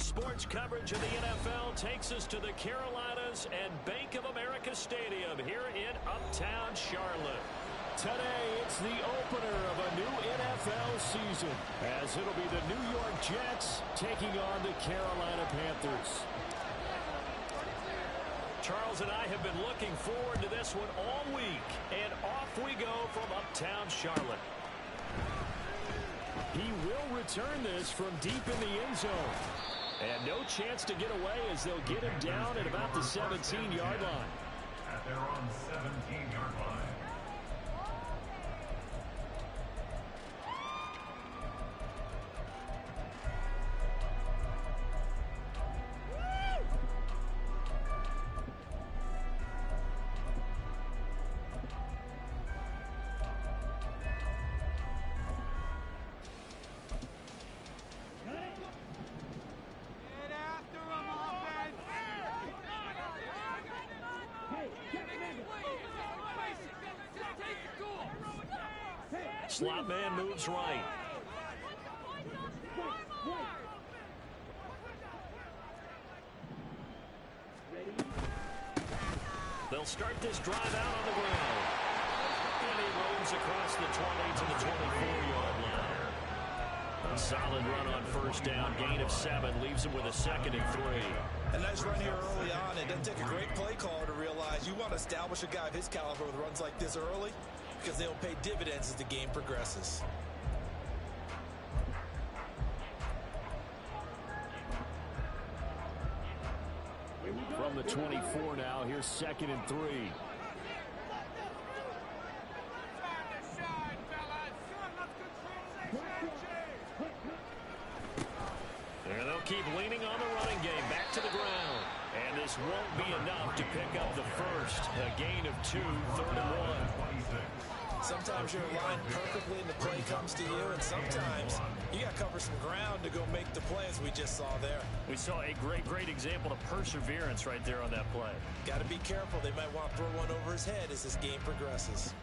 Sports coverage of the NFL takes us to the Carolinas and Bank of America Stadium here in Uptown Charlotte. Today, it's the opener of a new NFL season, as it'll be the New York Jets taking on the Carolina Panthers. Charles and I have been looking forward to this one all week, and off we go from Uptown Charlotte. He will return this from deep in the end zone. And no chance to get away as they'll get him down at about the 17-yard line. At their own 17-yard line. Slot man moves right. They'll start this drive out on the ground. And he roams across the 20 to the 24-yard line. A solid run on first down. Gain of 7 leaves him with a 2nd and 3. A nice run here early on. It doesn't take a great play caller to realize you want to establish a guy of his caliber with runs like this early, because they'll pay dividends as the game progresses. From the 24 now, here's 2nd and 3. There they'll keep leaning on the running game. Back to the ground. And this won't be enough to pick up the first. A gain of 2, 3rd and 1. Sometimes you're aligned perfectly and the play comes to you, and sometimes you got to cover some ground to go make the play, as we just saw there. We saw a great example of perseverance right there on that play. Got to be careful. They might want to throw one over his head as this game progresses.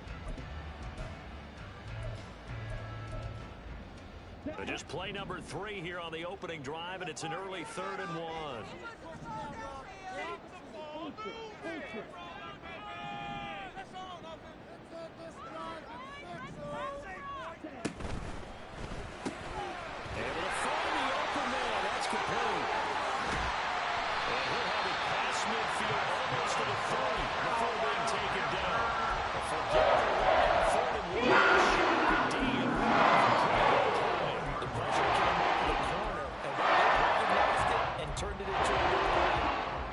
But just play number 3 here on the opening drive, and it's an early 3rd and 1. Able to find the open man. That's complete. And he'll have it past midfield almost to the 30 before being taken down. A forgettable run on 3rd and 1. Indeed. The pressure came over the corner, and they recognized it and turned it into a good play.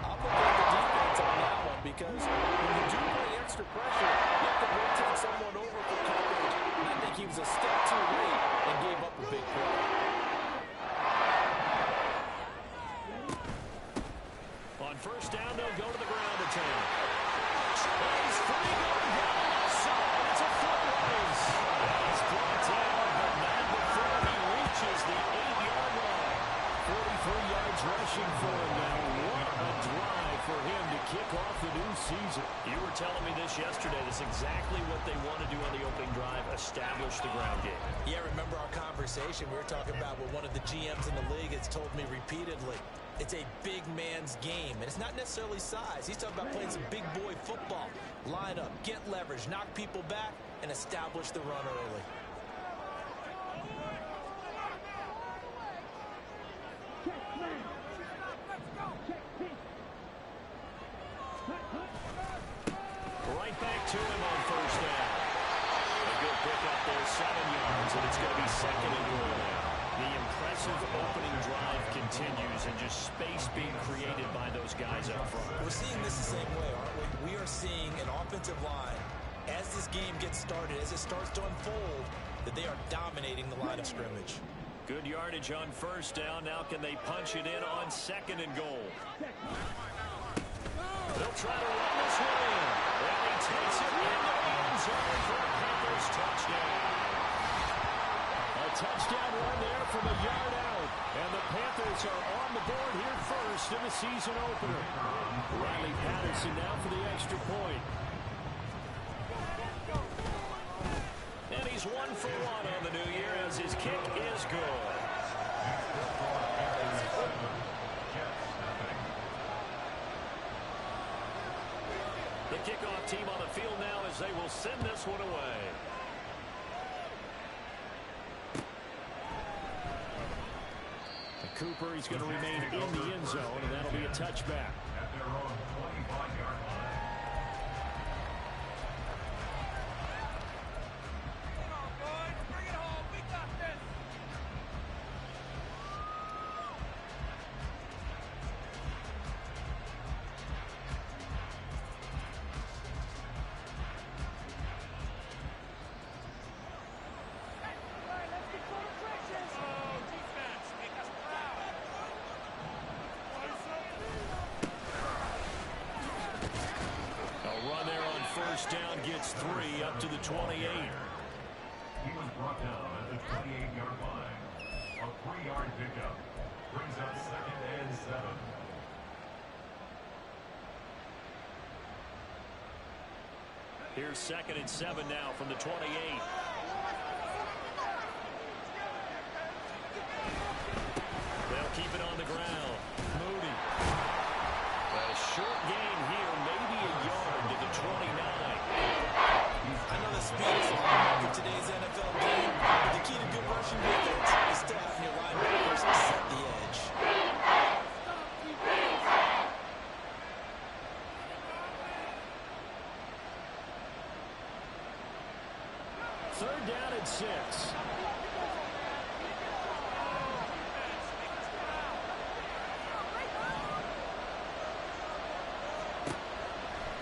I'll put the defense on that one, because when you do play extra pressure, you have to rotate someone over for coverage. And I think he was a step too late and gave up a big play. On first down, they'll go to the ground attack. He's free going down the left side. It's a foot race. He's brought down, but not before he reaches the 8-yard line. 43 yards rushing for him now. What a drive for him to kick off the new season. You were telling me this yesterday. That's exactly what they want to do on the opening drive, establish the ground game. Yeah, remember our conversation? We were talking about what one of the GMs in the league has told me repeatedly. It's a big man's game, and it's not necessarily size. He's talking about playing some big boy football. Line up, get leverage, knock people back, and establish the run early. Right back to him on first down. A good pick up there, 7 yards, and it's going to be 2nd and 1. The impressive opening drive continues, and just space being created by those guys up front. We're seeing this the same way, aren't we? We are seeing an offensive line, as this game gets started, as it starts to unfold, that they are dominating the line of scrimmage. Good yardage on first down. Now can they punch it in on 2nd and goal? They'll try to run this one in. And he takes it into the end zone for a Panthers touchdown. A touchdown run there from a yard out. And the Panthers are on the board here first in the season opener. Riley Patterson now for the extra point. And he's 1 for 1 on the new year as his kick is good. kickoff team on the field now as they will send this one away. Cooper, he's going to remain in the end zone, and that'll be a touchback. At their own 25-yard line. First down gets 3 up to the 28. He was brought down at the 28-yard line. A 3-yard pickup brings up 2nd and 7. Here's 2nd and 7 now from the 28. They'll keep it on the ground. Moody. A short gain here, maybe a yard to the 29. I know the speed is a hallmark of today's NFL game, but the key to good rushing defense is still having your linebackers set the edge. Third down and 6.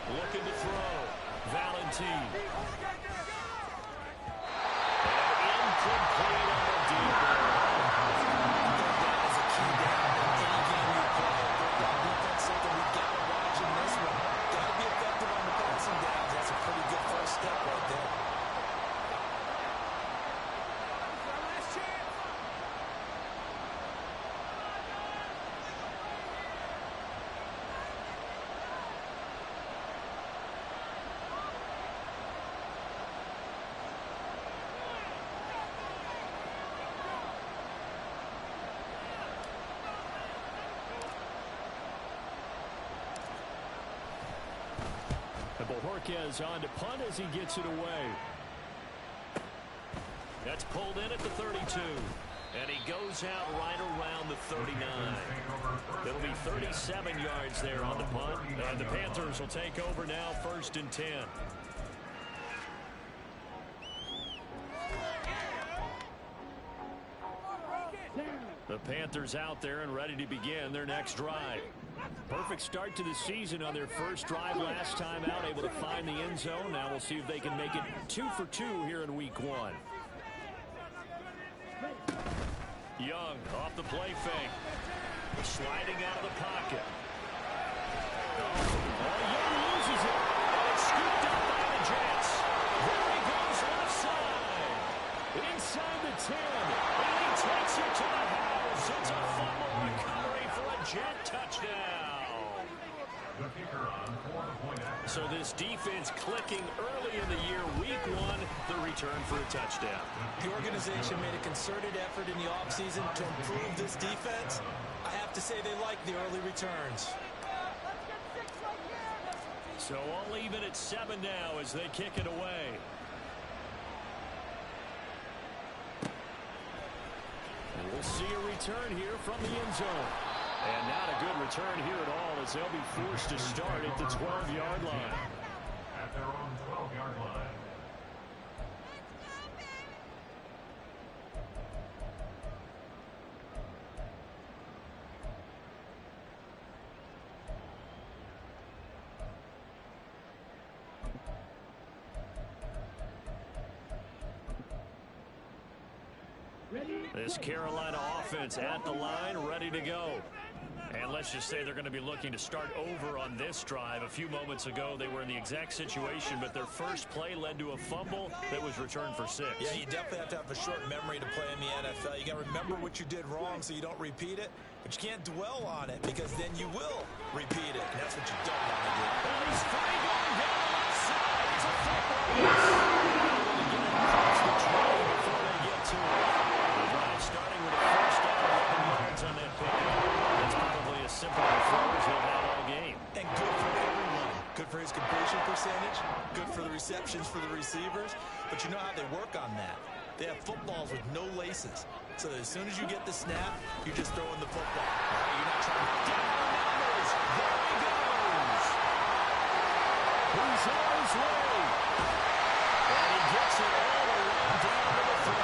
Looking to throw. Valentine. And incomplete on the deep ball. That is a key down in any game you play. That defense, something we've got to watch in this one. Got to be effective on the passing downs. That's a pretty good first step right there. Bojorquez on to punt as he gets it away. That's pulled in at the 32. And he goes out right around the 39. It'll be 37 yards there on the punt. And the Panthers will take over now, 1st and 10. The Panthers out there and ready to begin their next drive. Perfect start to the season on their first drive last time out, able to find the end zone. Now we'll see if they can make it 2 for 2 here in week 1. Young off the play fake. Sliding out of the pocket. Young loses it. And it's scooped up by the Jets. There he goes left side. Inside the 10. And he takes it to the house. It's a fumble recovery for a Jet touchdown. So this defense clicking early in the year, week 1, the return for a touchdown. The organization made a concerted effort in the offseason to improve this defense. I have to say they like the early returns. So all even at 7 now as they kick it away. And we'll see a return here from the end zone. And not a good return here at all as they'll be forced to start at the 12-yard line. At their own 12-yard line. This Carolina offense at the line, ready to go. And let's just say they're going to be looking to start over on this drive. A few moments ago, they were in the exact situation, but their first play led to a fumble that was returned for 6. Yeah, you definitely have to have a short memory to play in the NFL. You got to remember what you did wrong so you don't repeat it, but you can't dwell on it because then you will repeat it, and that's what you don't want to do. And he's free going down the left side. It's a football race. Get across the 20 before they get to it. The drive starting with a first down, 11 yards on that pick. That's probably as simple a throw as he'll have all game. And good for everyone. Good for his completion percentage. percentage, good for the receptions for the receivers. But you know how they work on that. They have footballs with no laces. So that as soon as you get the snap, you're just throwing the football. You're not trying to... Down numbers. There he goes. He's on his way. And he gets it all the way down to the 3.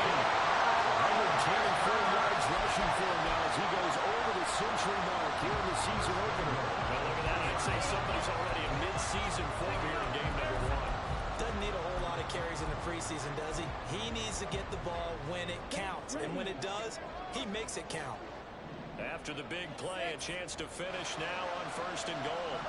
124 yards rushing for him now as he goes over the century mark here in the season opener. Well, look at that. I'd say somebody's already in mid-season form here in game number 1. Doesn't need a whole lot of carries in the preseason, does he? He needs to get the ball when it counts. And when it does, he makes it count. After the big play, a chance to finish now on 1st and goal.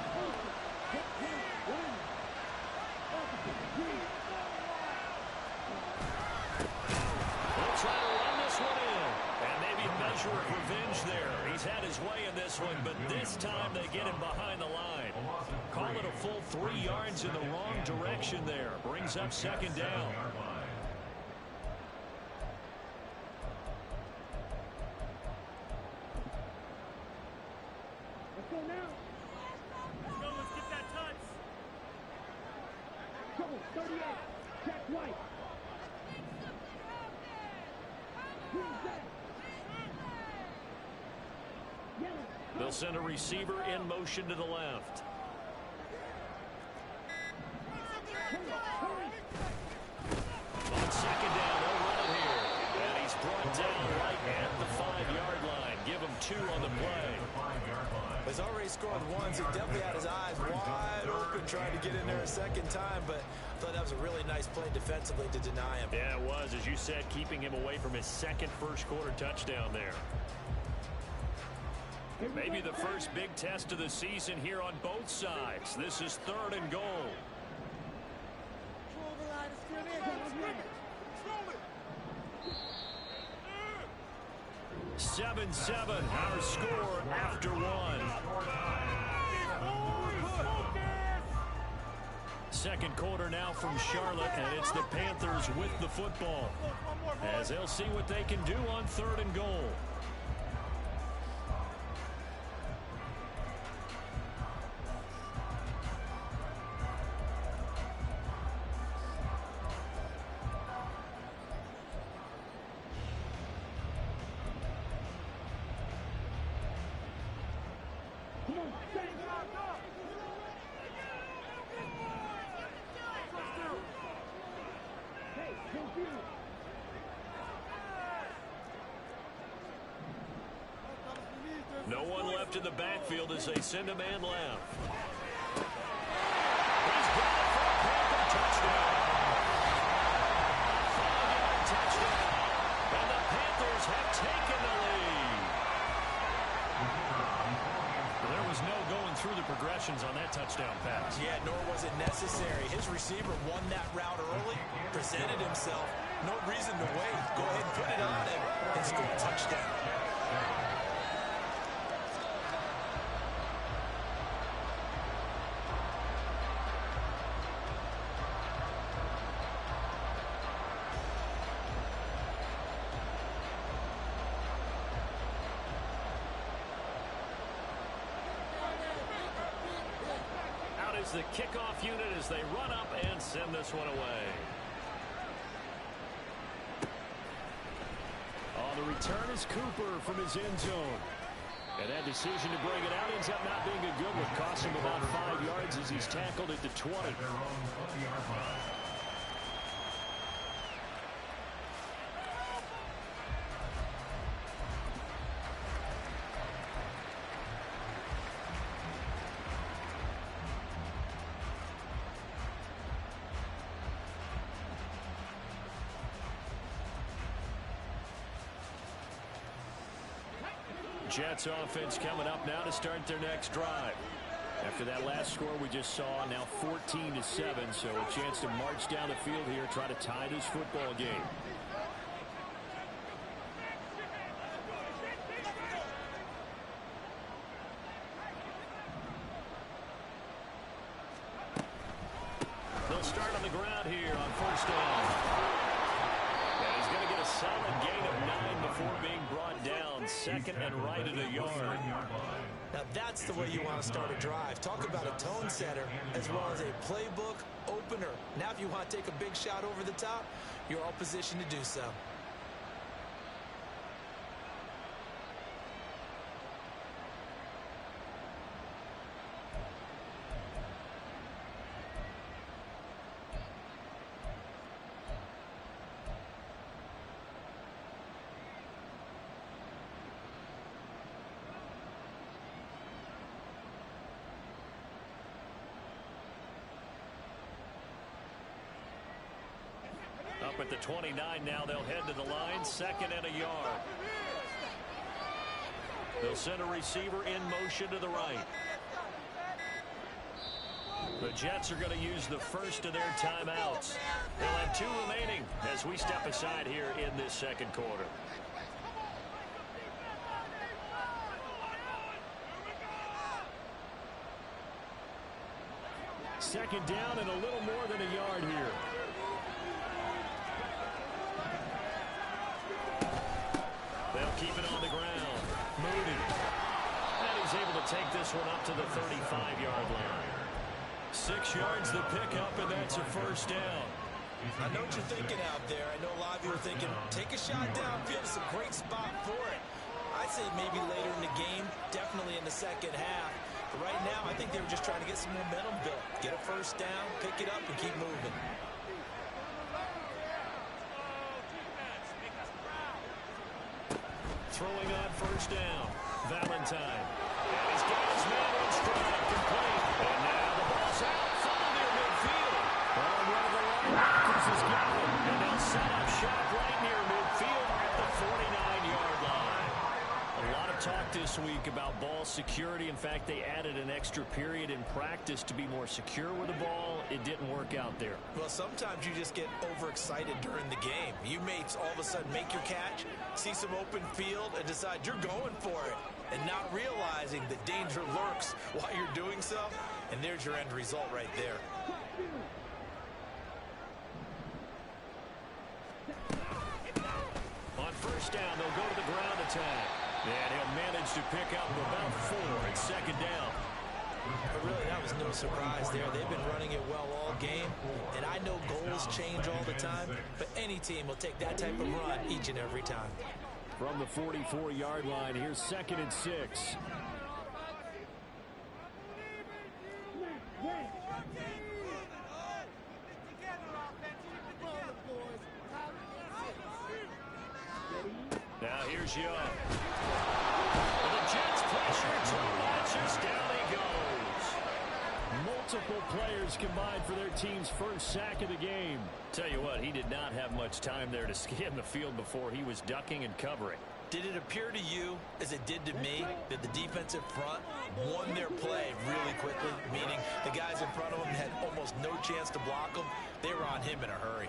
They'll try to run this one in. And maybe a measure of revenge there. He's had his way in this one, but this time they get him behind the line. Call it a full 3 yards in the wrong direction there. Brings up 2nd down. Let's go now. Let's go. Let's get that touch. Trouble, 38. Jack White. They'll send a receiver in motion to the left. On 2nd down, they'll run it here. And he's brought down right at the 5-yard line. Give him 2 on the play. He's already scored once. He definitely had his eyes wide open trying to get in there a 2nd time, but I thought that was a really nice play defensively to deny him. Yeah, it was, as you said, keeping him away from his 2nd first-quarter touchdown there. Maybe the first big test of the season here on both sides. This is 3rd and goal. 7-7, our score after 1. 2nd quarter now from Charlotte, and it's the Panthers with the football, as they'll see what they can do on 3rd and goal. No one left in the backfield as they send a man left. He's got it for a Panther touchdown. 5-yard touchdown. And the Panthers have taken the lead. There was no going through the progressions on that touchdown pass. Yeah, nor was it necessary. His receiver won that route early, presented himself. No reason to wait. Go ahead and put it on him and score a touchdown. The kickoff unit as they run up and send this one away. On the return is Cooper from his end zone. And that decision to bring it out ends up not being a good one. Cost him about 5 yards as he's tackled at the 20. Jets offense coming up now to start their next drive. After that last score we just saw, now 14-7, so a chance to march down the field here, try to tie this football game. They'll start on the ground here on 1st down. And he's going to get a solid gain of 9 before being brought down. 2nd and right at a yard. Now that's the way you want to start a drive. Talk about a tone setter as well as a playbook opener. Now if you want to take a big shot over the top, you're all positioned to do so. Up at the 29 now, they'll head to the line, 2nd and a yard. They'll send a receiver in motion to the right. The Jets are going to use the first of their timeouts. They'll have 2 remaining as we step aside here in this second quarter. Second down and a little more than a yard here. They'll keep it on the ground. Moody. And he's able to take this one up to the 35-yard line. 6 yards the pickup, and that's a first down. I know what you're thinking out there. I know a lot of you are thinking, take a shot downfield. It's a great spot for it. I'd say maybe later in the game, definitely in the second half. But right now, I think they were just trying to get some momentum built. Get a first down, pick it up, and keep moving. Throwing on first down. Valentine. And he's got his man on stride. Complete. And now the ball's out. Funnel near midfield. Oh, one of the linebackers has got him. And they'll set up shop right near midfield at the 49-yard line. A lot of talk this week about ball security. In fact, they added an extra period in practice to be more secure with the ball. It didn't work out there. Well, sometimes you just get overexcited during the game. You may all of a sudden make your catch, see some open field, and decide you're going for it, and not realizing the danger lurks while you're doing so. And there's your end result right there. On first down, they'll go to the ground attack. And he'll manage to pick up about 4 at second down. But really, that was no surprise there. They've been running it well all game. And I know goals change all the time, but any team will take that type of run each and every time. From the 44-yard line, here's 2nd and 6. Now here's Young. And the Jets pressure too much as down he goes. Multiple players combined for their team's first sack of the game. Tell you what, he did not have much time there to scan the field before he was ducking and covering. Did it appear to you, as it did to me, that the defensive front won their play really quickly? Meaning the guys in front of them had almost no chance to block them. They were on him in a hurry.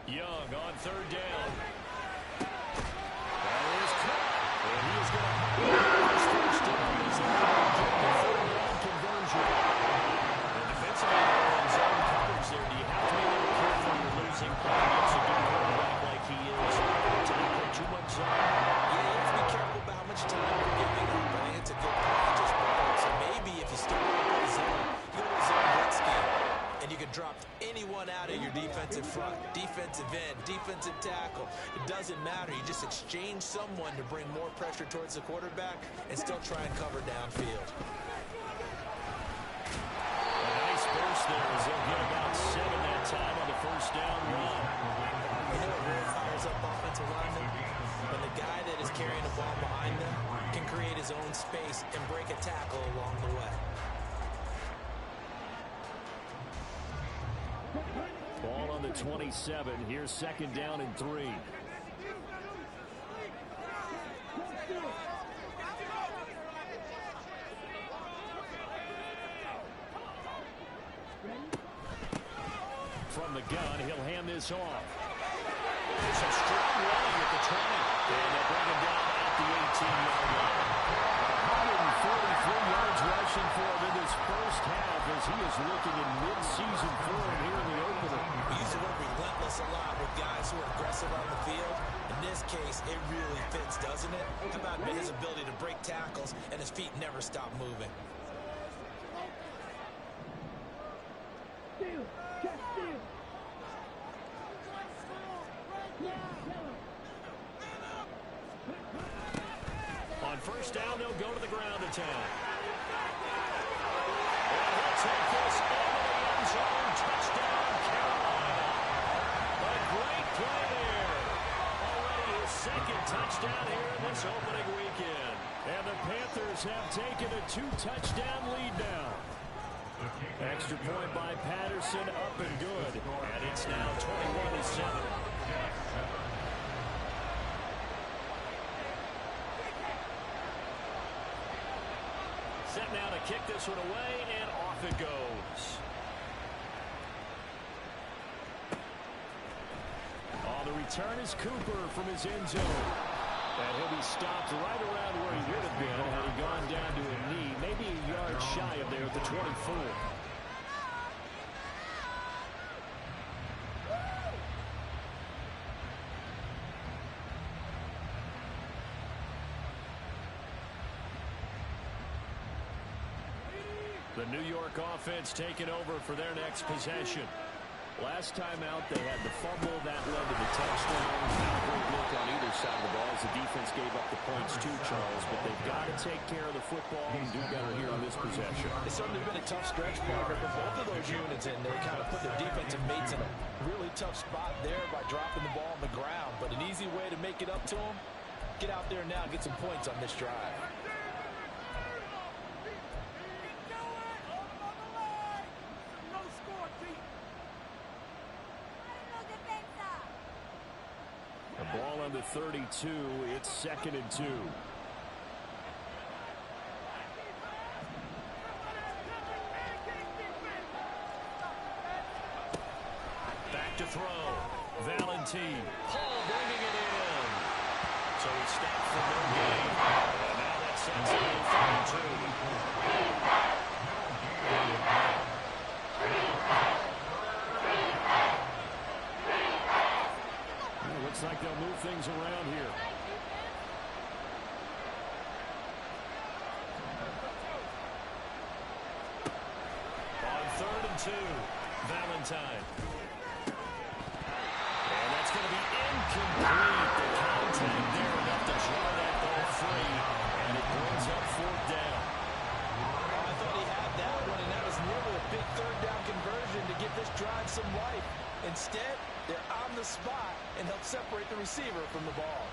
Young on third down. That is caught. And he is going to have his first down. He's going to get the third down conversion. And defensively, in zone coverage there, do you have to be a little careful when you're losing against a good quarterback like he is? To not put too much zone. Yeah, you have to be careful about how much time you're giving up. I think it's a good play. Just ball. So maybe if you start with a zone, you go to a zone blitz game, and you can drop anyone out of your defensive front, defensive end, defensive tackle. It doesn't matter. You just exchange someone to bring more pressure towards the quarterback and still try and cover downfield. A nice burst there as they'll get about 7 that time on the first down run. You know what really fires up offensive linemen? When the guy that is carrying the ball behind them can create his own space and break a tackle along the way. Ball on the 27. Here's 2nd down and 3. From the gun, he'll hand this off. There's a strong running at the 20. And they'll bring him down at the 18-yard line. 143 yards rushing for him in this first half as he is looking in mid-season form here in the opener. We use the word relentless with guys who are aggressive on the field. In this case, it really fits, doesn't it? How about his ability to break tackles and his feet never stop moving? On first down, they'll go to the ground attack. And he'll take this over the end zone. Touchdown, Carolina. A great play there. Already his second touchdown here in this opening weekend. And the Panthers have taken a 2-touchdown lead now. Extra point by Patterson, up and good. And it's now 21-7. Set now to kick this one away, and off it goes. On the return is Cooper from his end zone. And he'll be stopped right around where he would have been had he gone down to a knee, maybe a yard shy of there at the 24. The New York offense taking over for their next possession. Last time out, they had the fumble that led to the touchdown. Not a great look on either side of the ball as the defense gave up the points too, Charles. But they've got to take care of the football and do better here on this possession. It's certainly been a tough stretch, Parker, for both of those units, and they kind of put their defensive mates in a really tough spot there by dropping the ball on the ground. But an easy way to make it up to them, get out there now and get some points on this drive. Ball on the 32. It's 2nd and 2. Back to throw. Valentine. Paul bringing it in. So he stopped for no gain. And now that sends it to 32. Looks like they'll move things around here. On 3rd and 2, Valentine. And that's going to be incomplete. The contact there enough to draw that ball free. And it brings up 4th down. I thought he had that one, and that was nearly a big 3rd down conversion to give this drive some life. Instead, they're on the spot and help separate the receiver from the ball.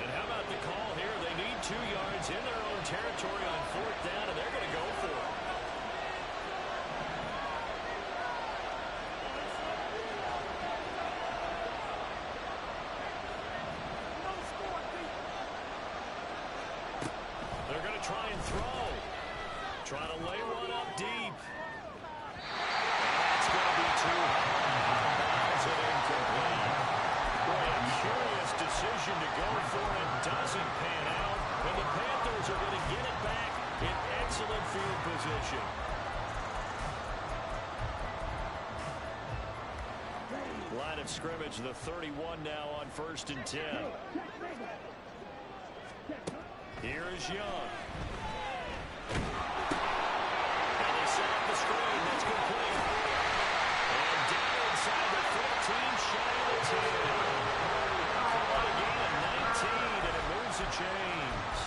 And how about the call here? They need 2 yards in their own territory on 4th down, and they're going to go for it. They're going to try and throw. Trying to lay one up deep. That's going to be too high. It's incomplete. Boy, a curious decision to go for it. Doesn't pan out. And the Panthers are going to get it back in excellent field position. Line of scrimmage, the 31 now on 1st and 10. Here is Young. Set up the screen. That's complete. And down inside the 14, shy of the 10. Call it a gain of 19, and it moves the chains.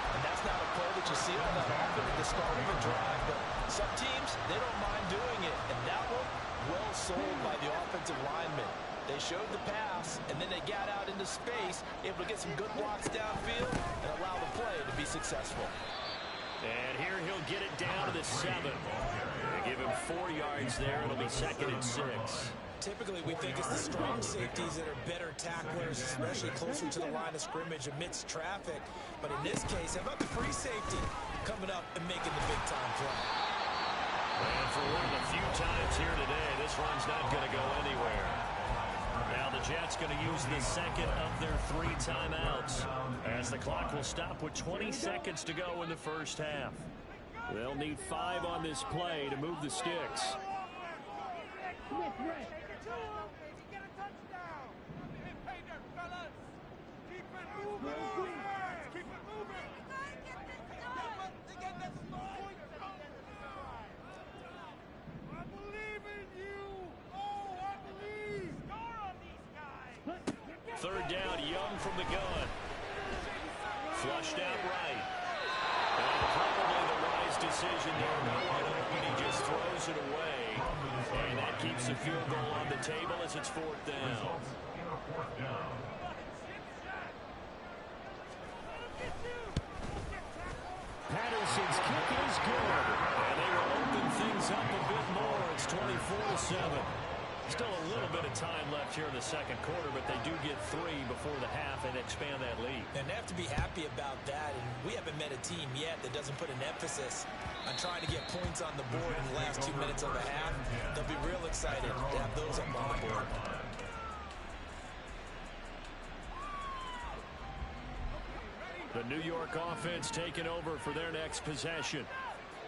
And that's not a play that you see all that often at the start of a drive, but some teams, they don't mind doing it. And that one, well sold by the offensive lineman. They showed the pass, and then they got out into space, able to get some good blocks downfield and allow the play to be successful. And here he'll get it down to the 7. They give him 4 yards there. It'll be 2nd and 6. Typically, we think it's the strong safeties that are better tacklers, especially closer to the line of scrimmage amidst traffic. But in this case, how about the free safety coming up and making the big-time play? And for one of the few times here today, this run's not going to go anywhere. Now the Jets going to use the 2nd of their 3 timeouts as the clock will stop with 20 seconds to go in the 1st half. They'll need 5 on this play to move the sticks. Third down, Young from the gun. Flushed out right. And probably the wise decision there. No one open, he just throws it away. And that keeps the field goal on the table as it's 4th down. Patterson's kick is good. And they will open things up a bit more. It's 24-7. Still a little bit of time left here in the second quarter, but they do get 3 before the half and expand that lead. And they have to be happy about that. And we haven't met a team yet that doesn't put an emphasis on trying to get points on the board in the last 2 minutes of the half. They'll be real excited to have those up on the board. The New York offense taking over for their next possession.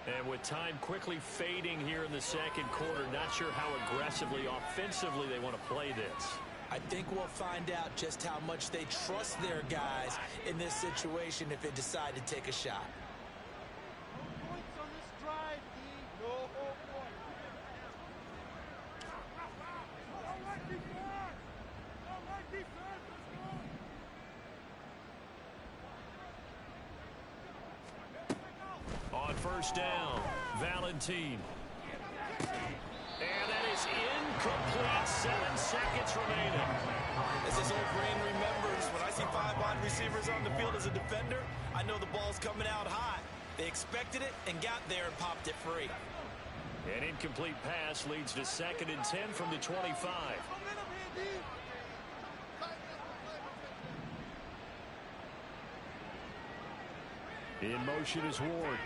And with time quickly fading here in the second quarter, not sure how aggressively, offensively they want to play this. I think we'll find out just how much they trust their guys in this situation if they decide to take a shot. On first down, Valentine. And that is incomplete. 7 seconds remaining. As this old brain remembers, when I see 5 wide receivers on the field as a defender, I know the ball's coming out high. They expected it and got there and popped it free. An incomplete pass leads to 2nd and 10 from the 25. In motion is Ward.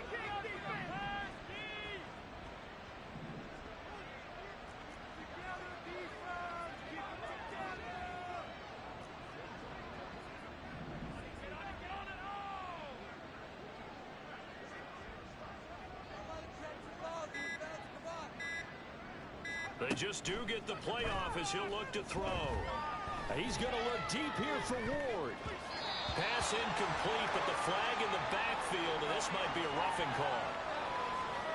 They just do get the playoff as he'll look to throw. He's going to look deep here for Ward. Pass incomplete, but the flag in the backfield, and this might be a roughing call.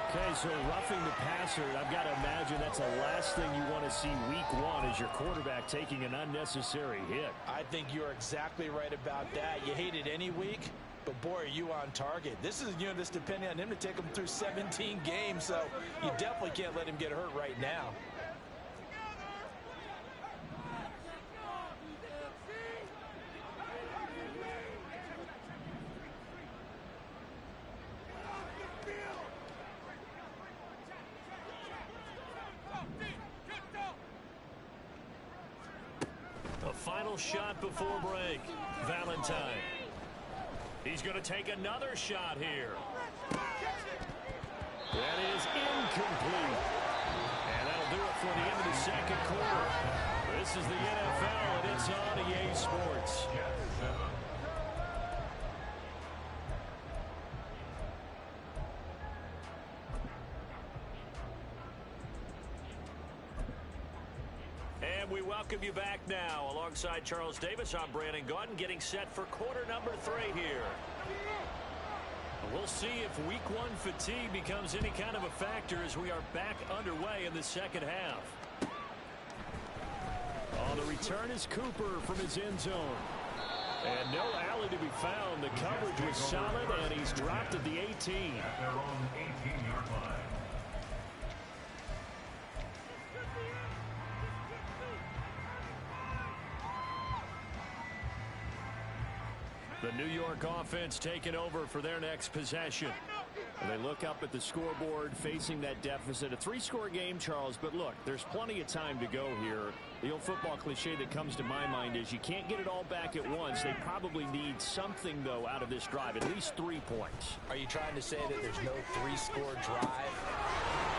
Okay, so roughing the passer, I've got to imagine that's the last thing you want to see week 1 as your quarterback taking an unnecessary hit. I think you're exactly right about that. You hate it any week, but boy, are you on target. This is, this depending on him to take him through 17 games, so you definitely can't let him get hurt right now. Final shot before break. Valentine. He's going to take another shot here. That is incomplete. And that'll do it for the end of the second quarter. This is the NFL, and it's on EA Sports. We welcome you back now. Alongside Charles Davis, I'm Brandon Gaudin, getting set for quarter number 3 here. We'll see if week 1 fatigue becomes any kind of a factor as we are back underway in the second half. On the return is Cooper from his end zone. And no alley to be found. The coverage was solid, and he's dropped at the 18. At their own 18-yard line. The New York offense taking over for their next possession. And they look up at the scoreboard facing that deficit. A 3-score game, Charles, but look, there's plenty of time to go here. The old football cliche that comes to my mind is you can't get it all back at once. They probably need something, though, out of this drive, at least 3 points. Are you trying to say that there's no 3-score drive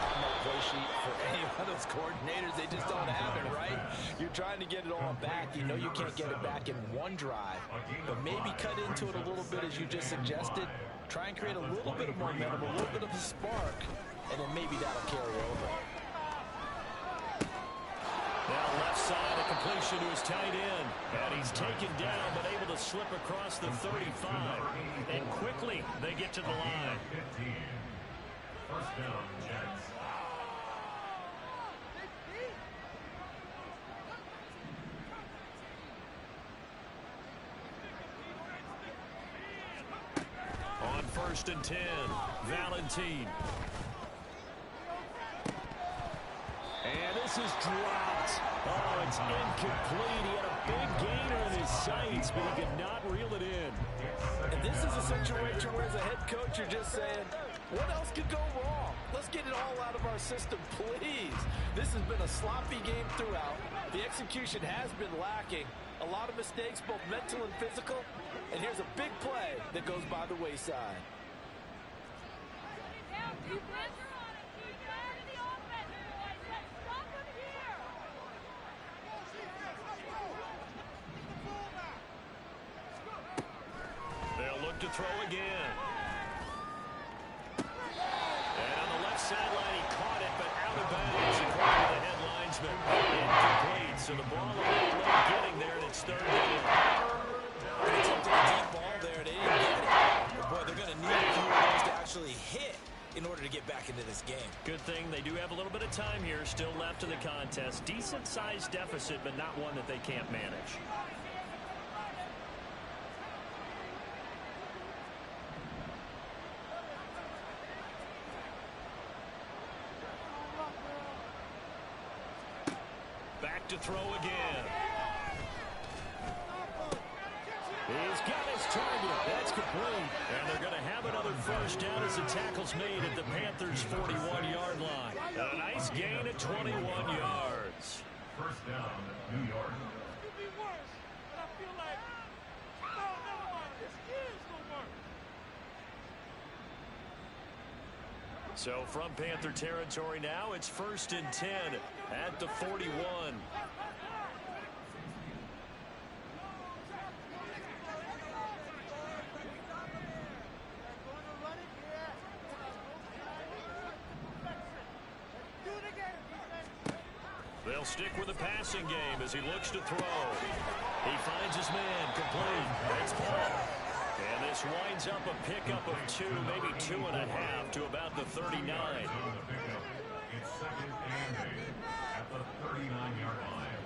on that play sheet for any of those coordinators? They just don't have it, right? You're trying to get it all back. You know you can't get it back in 1 drive, but maybe cut into it a little bit as you just suggested Try and create a little bit of momentum, a little bit of a spark, and then maybe that'll carry over. Now left side, a completion to his tight end. And he's taken down, but able to slip across the 35. And quickly, they get to the line. 15. First down, Jets. On 1st and 10, Valentine. And this is dropped. Oh, it's incomplete. He had a big gainer in his sights, but he could not reel it in. And this is a situation where as a head coach, you're just saying, what else could go wrong? Let's get it all out of our system, please. This has been a sloppy game throughout. The execution has been lacking. A lot of mistakes, both mental and physical. And here's a big play that goes by the wayside. They'll look to throw again. And on the left sideline, he caught it, but out of bounds, according to the head linesman. Incomplete, so the ball a little late getting there, and it's 3rd down. They attempted a deep ball there, they didn't get it. But boy, they're going to need a few of those to actually hit in order to get back into this game. Good thing they do have a little bit of time here still left in the contest. Decent-sized deficit, but not one that they can't manage. Back to throw again. He's got his target. That's complete. And they're going to have another first down as the tackle's made at the Panthers' 41-yard line. A nice gain at 21 yards. First down, New York. Could be worse, but I feel like, no, never mind. This is the worst. So from Panther territory now, it's 1st and 10 at the 41. They'll stick with the passing game as he looks to throw. He finds his man, complete. That's Paul. And this winds up a pickup of 2, maybe 2.5 to about the 39. On the pickup. It's 2nd and 8 at the 39-yard line.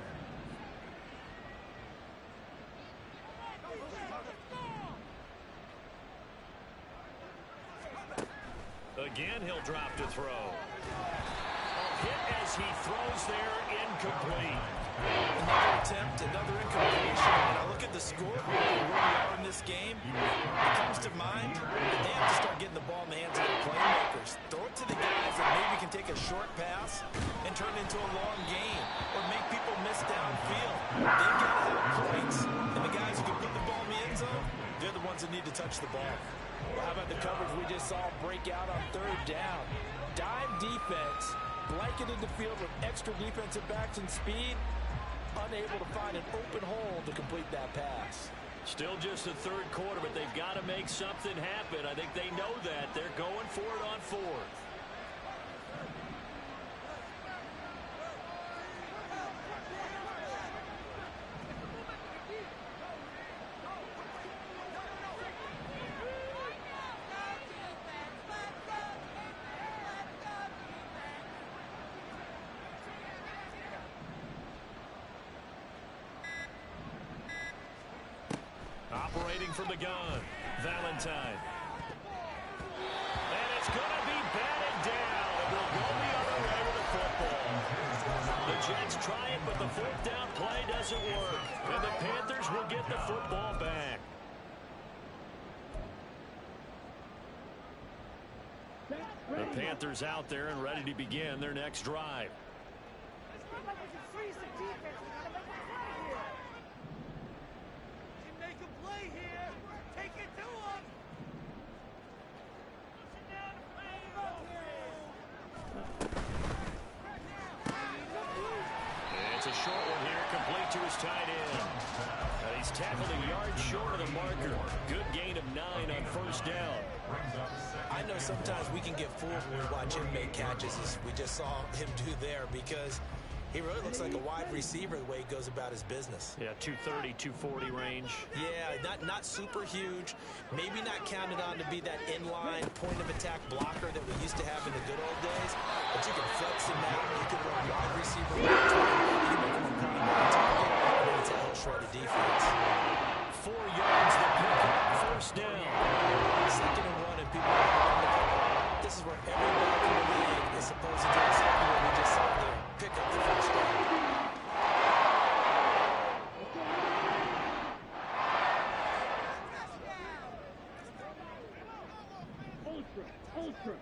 Again, he'll drop to throw. A hit as he throws there, incomplete. Another attempt, another incompletion. When I look at the scoreboard and where we are in this game, it comes to mind that they have to start getting the ball in the hands of their playmakers. Throw it to the guys that maybe can take a short pass and turn it into a long gain or make people miss downfield. They've got to have points, and the guys who can put the ball in the end zone, they're the ones that need to touch the ball. Well, how about the coverage we just saw break out on 3rd down? Dime defense, blanketed the field with extra defensive backs and speed, unable to find an open hole to complete that pass. Still just the 3rd quarter, but they've got to make something happen. I think they know that. They're going for it on 4th. Operating from the gun, Valentine. And it's going to be batted down. It will go the other way with the football. The Jets try it, but the 4th down play doesn't work. And the Panthers will get the football back. The Panthers out there and ready to begin their next drive. Make a play here. Take it to him. It's a short one here, complete to his tight end. He's tackled a yard short of the marker. Good gain of 9 on first down. I know sometimes we can get fooled when we watch him make catches, as we just saw him do there, because he really looks like a wide receiver the way he goes about his business. Yeah, 230, 240 range. Yeah, not super huge. Maybe not counted on to be that inline point-of-attack blocker that we used to have in the good old days. But you can flex him out. You can run wide receiver routes. You can make him a primary target. And it's a hell-shredded defense. 4 yards the pick up. First down. Second and 1, and people are on the clock. This is where every back in the league is supposed to do exactly what we just saw there. Pick up the first down. Ultra.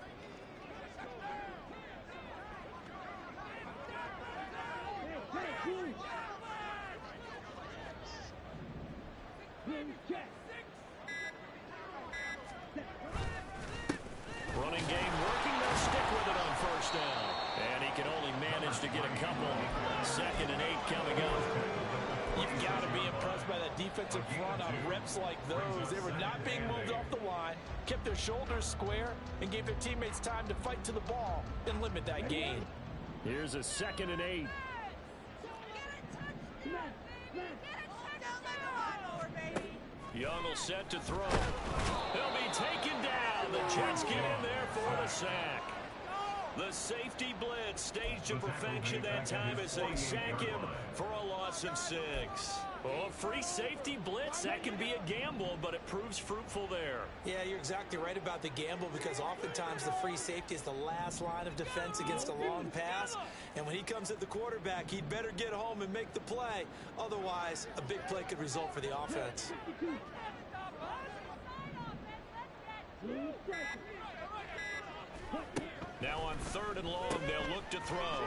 Running game working. They'll stick with it on first down. And he can only manage to get a couple. 2nd and 8 coming up. You've got to be impressed by that defensive front on reps like those. They were not being moved off the line, kept their shoulders square, and gave their teammates time to fight to the ball and limit that gain. Here's a 2nd and 8. Young will set to throw. He'll be taken down. The Jets get in there for the sack. The safety blitz staged to perfection that time as they sack him for a loss of 6. Oh, free safety blitz, that can be a gamble, but it proves fruitful there. Yeah, you're exactly right about the gamble, because oftentimes the free safety is the last line of defense against a long pass. And when he comes at the quarterback, he'd better get home and make the play. Otherwise, a big play could result for the offense. Now on 3rd and long, they'll look to throw.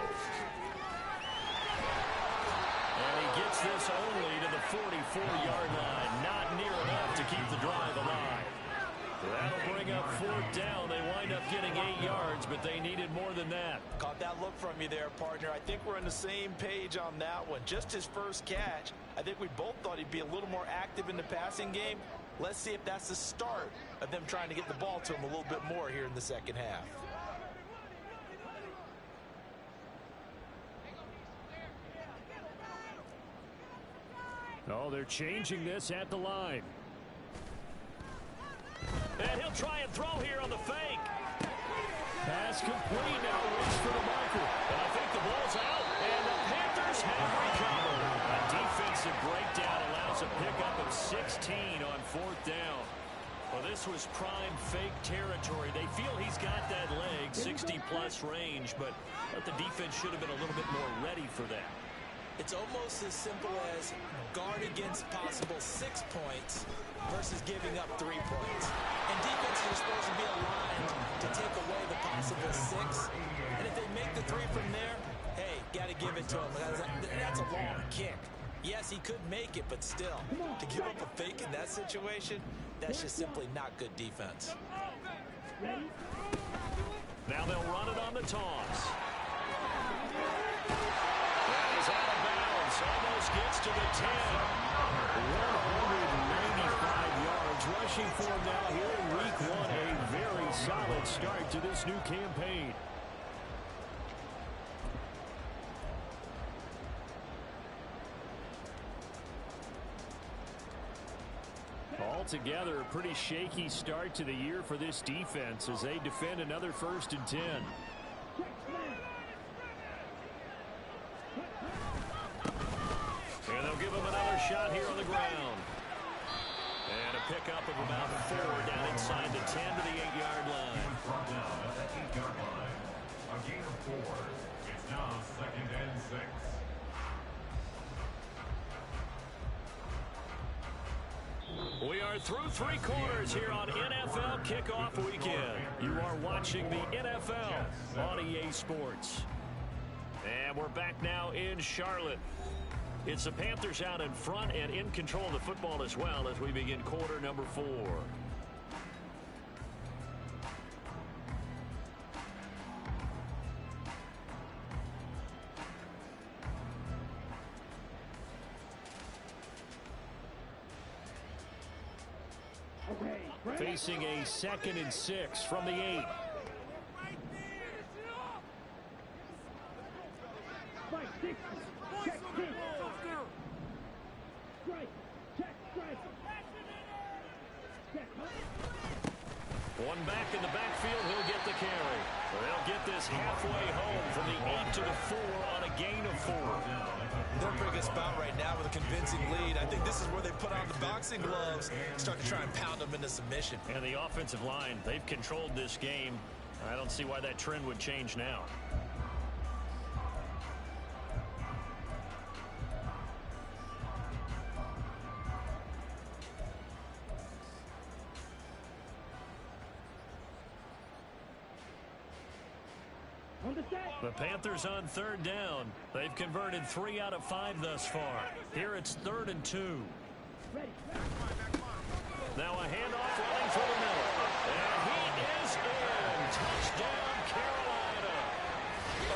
And he gets this only to the 44-yard line. Not near enough to keep the drive alive. That'll bring up 4th down. They wind up getting 8 yards, but they needed more than that. Caught that look from you there, partner. I think we're on the same page on that one. Just his first catch. I think we both thought he'd be a little more active in the passing game. Let's see if that's the start of them trying to get the ball to him a little bit more here in the second half. Oh, they're changing this at the line. And he'll try and throw here on the fake. Pass complete. Now waits for the marker. And I think the ball's out. And the Panthers have recovered. A defensive breakdown allows a pickup of 16 on 4th down. Well, this was prime fake territory. They feel he's got that leg, 60-plus range, but the defense should have been a little bit more ready for that. It's almost as simple as guard against possible 6 points versus giving up 3 points. And defenses are supposed to be aligned to take away the possible 6. And if they make the 3 from there, hey, got to give it to them. That's a long kick. Yes, he could make it, but still, to give up a fake in that situation, that's just simply not good defense. Now they'll run it on the toss. That is out of bounds. Almost gets to the 10. 195 yards rushing for him now here in week 1. A very solid start to this new campaign. Altogether, a pretty shaky start to the year for this defense as they defend another 1st and 10. And they'll give him another shot here on the ground. And a pickup of about 4 down inside the 10 to the 8-yard line. Brought down at the 8-yard line. A gain of 4. It's now 2nd and 6. We are through 3 quarters here on NFL Kickoff Weekend. You are watching the NFL on EA Sports. And we're back now in Charlotte. It's the Panthers out in front and in control of the football as well as we begin quarter number 4. Facing a 2nd and 6 from the 8. One back in the backfield, he'll get the carry. They'll get this halfway home from the 8 to the 4 on a gain of 4. They're bringing us about right now with a convincing lead. I think this is where they put on the boxing gloves, start to try and pound them into submission. And the offensive line, they've controlled this game. I don't see why that trend would change now. The Panthers on 3rd down. They've converted 3 out of 5 thus far. Here it's 3rd and 2. Now a handoff running for the middle. And he is in. Touchdown, Carolina.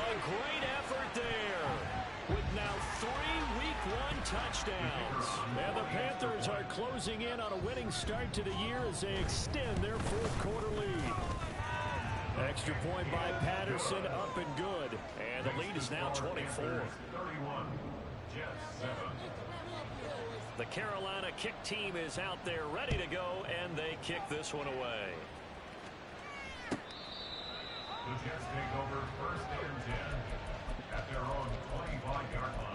A great effort there. With now 3 Week 1 touchdowns. And the Panthers are closing in on a winning start to the year as they extend their 4th quarter lead. Extra point by Patterson, up and good. And the lead is now 24. 31, Jets 7. The Carolina kick team is out there ready to go, and they kick this one away. The Jets take over 1st and 10 at their own 25-yard line.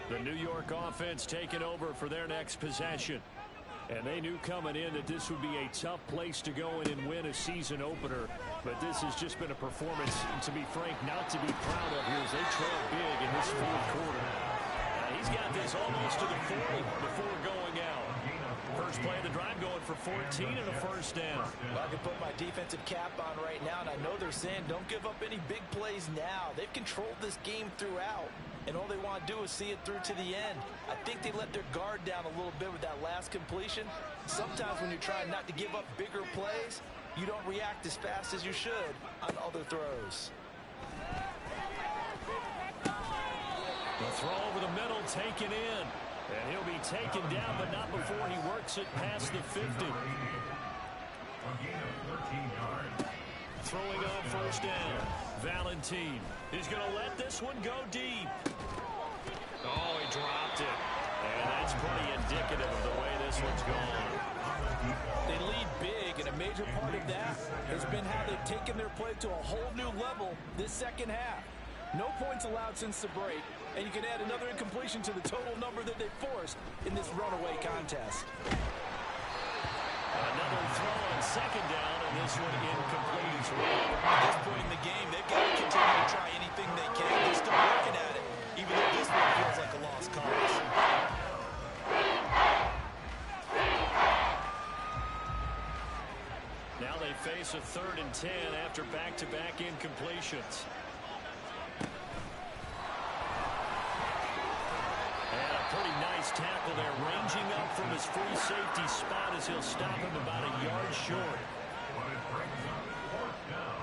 The New York offense taking over for their next possession. And they knew coming in that this would be a tough place to go in and win a season opener. But this has just been a performance, to be frank, not to be proud of here as they trail big in this 4th quarter. He's got this almost to the 40 before going out. First play of the drive going for 14 and a 1st down. Well, I can put my defensive cap on right now, and I know they're saying don't give up any big plays now. They've controlled this game throughout, and all they want to do is see it through to the end. I think they let their guard down a little bit with that last completion. Sometimes when you're trying not to give up bigger plays, you don't react as fast as you should on other throws. The throw over the middle taken in. And he'll be taken down, but not before he works it past the 50. A gain of 13 yards. Throwing on 1st down. Valentine. He's going to let this one go deep. Oh, he dropped it. And that's pretty indicative of the way this one's gone. They lead big, and a major part of that has been how they've taken their play to a whole new level this 2nd half. No points allowed since the break, and you can add another incompletion to the total number that they forced in this runaway contest. Another throw on 2nd down, and this one incomplete as well. At this point in the game, they've got to continue to try anything they can. They're still working at it, even though this one feels like a lost cause. Now they face a 3rd and 10 after back-to-back incompletions. Pretty nice tackle there, ranging up from his free safety spot as he'll stop him about a yard short. But it brings up 4th down.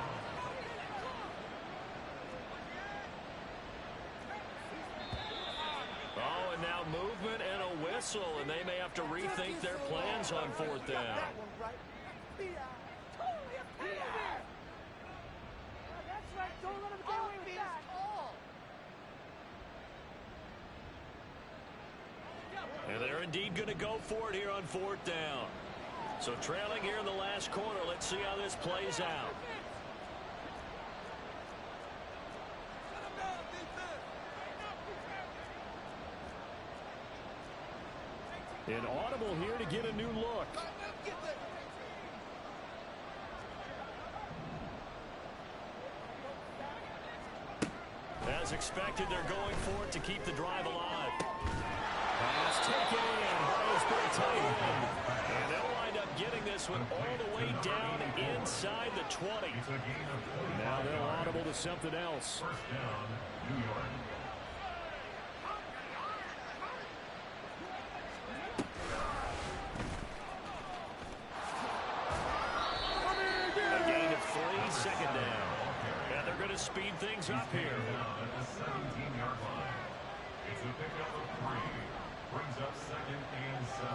Oh, and now movement and a whistle, and they may have to rethink their plans on 4th down. And they're indeed going to go for it here on 4th down. So trailing here in the last quarter, let's see how this plays out. Inaudible here to get a new look. As expected, they're going for it to keep the drive alive. Pass taken in by his big tight end. And they'll wind up getting this one all the way down inside the 20. Now they're audible to something else. 1st down, New York. A gain of 3, 2nd down. things up here. Down at the 17-yard line. It's a pickup of 3. Brings up 2nd and 7.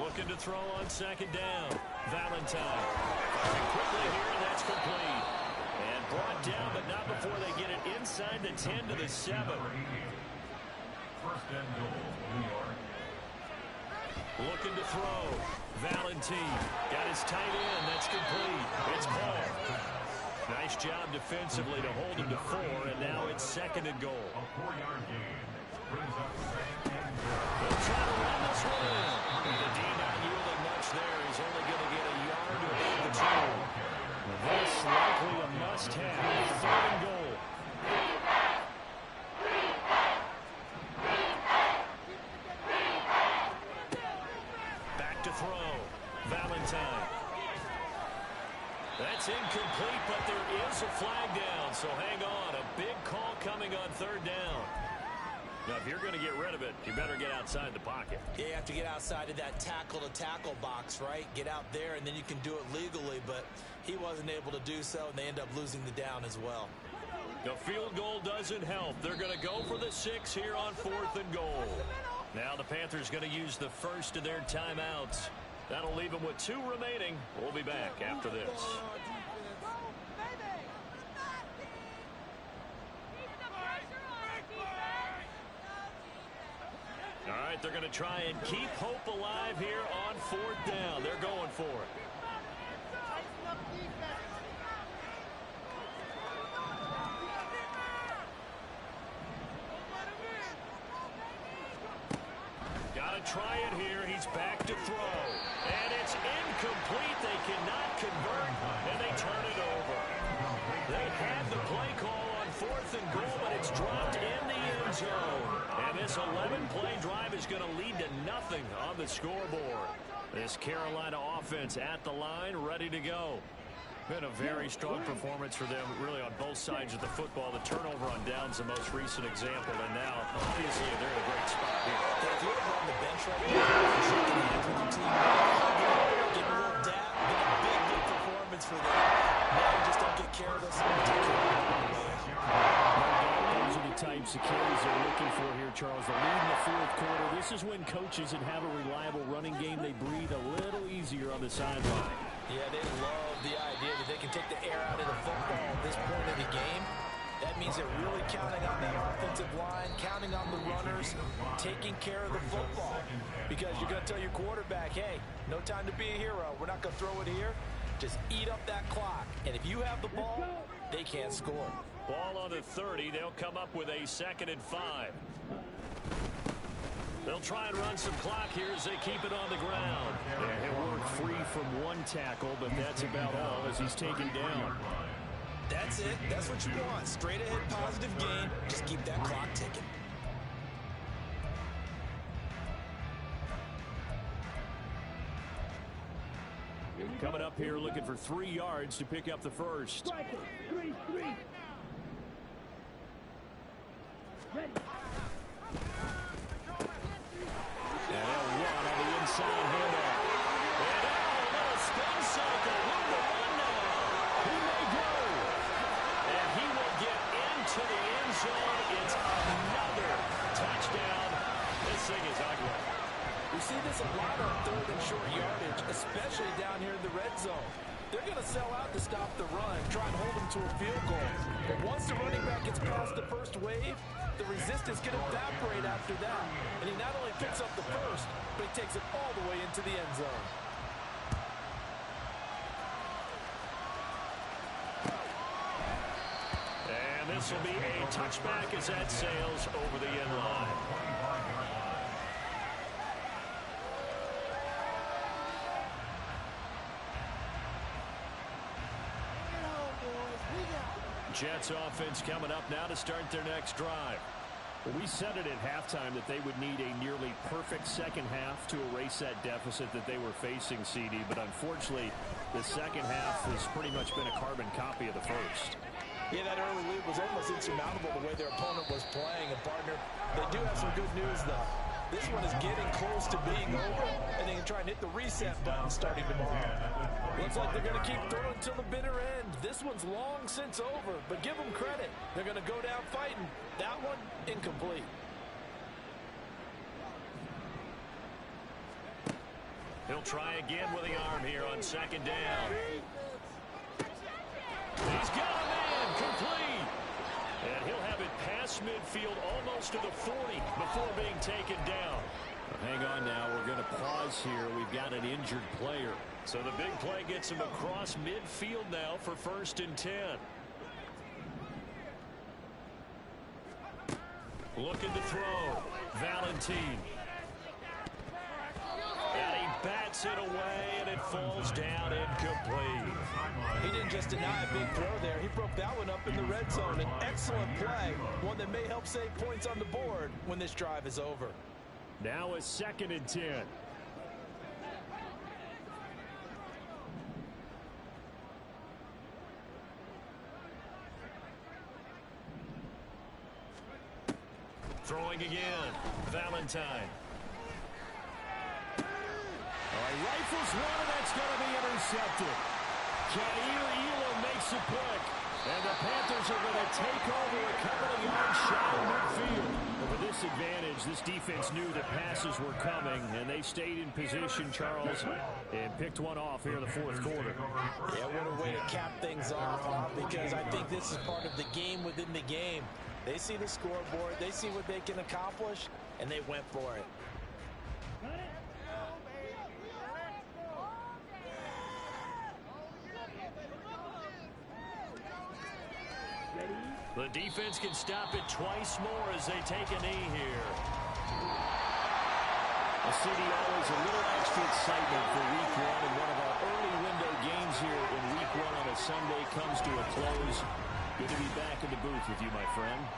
Looking to throw on 2nd down. Valentine. Firing quickly here, and that's complete. And brought down, but not before they get it inside the 10 to the 7. First and goal, New York. Looking to throw. Valentine got his tight end. That's complete. It's Paul. Nice job defensively to hold him to 4, and now it's 2nd and goal. A 4-yard gain. Brings up 2nd and goal. They'll try to run this one in. The D not yielding much there. He's only going to get a yard to about the 2. This likely a must-have. 3rd and goal. Back to throw. Valentine. That's incomplete, but there is a flag down, so hang on. A big call coming on 3rd down. Now, if you're going to get rid of it, you better get outside the pocket. Yeah, you have to get outside of that tackle-to-tackle box, right? Get out there, and then you can do it legally, but he wasn't able to do so, and they end up losing the down as well. The field goal doesn't help. They're going to go for the 6 here on 4th and goal. Now the Panthers going to use the first of their timeouts. That'll leave them with 2 remaining. We'll be back after this. All right, they're going to try and keep hope alive here on 4th down. They're going for it. Got to try it here. He's back to throw. And it's incomplete. They cannot convert, and they turn it over. They had the play call on 4th and goal, but it's dropped in the end zone. And this 11-play drive is going to lead to nothing on the scoreboard. This Carolina offense at the line, ready to go. Been a very strong performance for them, really, on both sides of the football. The turnover on downs, the most recent example, and now, obviously, they're in a great spot here. If you're on the bench right now, shaking hands with your team, getting a little dap, been a big performance for them. Now you just don't get care of us. Those are the types of carries they're looking for here, Charles. The lead in the 4th quarter. This is when coaches that have a reliable running game, they breathe a little easier on the sideline. Yeah, they love the idea that they can take the air out of the football at this point of the game. That means they're really counting on that offensive line, counting on the runners, taking care of the football. Because you're going to tell your quarterback, hey, no time to be a hero. We're not going to throw it here. Just eat up that clock. And if you have the ball, they can't score. Ball on the 30. They'll come up with a 2nd and 5. They'll try and run some clock here as they keep it on the ground. Yeah, he'll work free from 1 tackle, but that's about all as he's taken down. That's it. That's what you want. Straight ahead positive game. Just keep that clock ticking. Coming up here looking for 3 yards to pick up the first. And they'll run on the inside handoff. And a little spin cycle. Room to run now. He may go. And he will get into the end zone. It's another touchdown. This thing is ugly. We see this a lot on 3rd and short yardage, especially down here in the red zone. They're going to sell out to stop the run, try and hold them to a field goal. But once the running back gets past the first wave, the resistance can evaporate after that. And he not only picks up the first, but he takes it all the way into the end zone. And this will be a touchback as that sails over the end line. Jets offense coming up now to start their next drive. Well, we said it at halftime that they would need a nearly perfect second half to erase that deficit that they were facing, CD. But unfortunately, the second half has pretty much been a carbon copy of the first. Yeah, that early lead was almost insurmountable the way their opponent was playing. And, partner, they do have some good news, though. This one is getting close to being over, and they can try and hit the reset button starting tomorrow. Looks like they're going to keep throwing till the bitter end. This one's long since over, but give them credit. They're going to go down fighting. That one, incomplete. He'll try again with the arm here on second down. He's got a man, complete. And he'll have it past midfield almost to the 40 before being taken down. Hang on now. We're going to pause here. We've got an injured player. So the big play gets him across midfield now for 1st and 10. Looking to throw. Valentine. And he bats it away, and it falls down incomplete. He didn't just deny a big throw there. He broke that one up in the red zone. An excellent play, one that may help save points on the board when this drive is over. Now a 2nd and 10. Throwing again. Valentine. Rifles one, and that's going to be intercepted. Jair Elam makes a pick, and the Panthers are going to take over a couple of yards shy of midfield. But with this advantage, this defense knew that passes were coming, and they stayed in position, Charles, and picked one off here in the 4th quarter. Yeah, what a way to cap things off, because I think this is part of the game within the game. They see the scoreboard, they see what they can accomplish, and they went for it. The defense can stop it twice more as they take a knee here. A city always a little extra excitement for week 1, and one of our early window games here in week 1 on a Sunday comes to a close. Good to be back in the booth with you, my friend.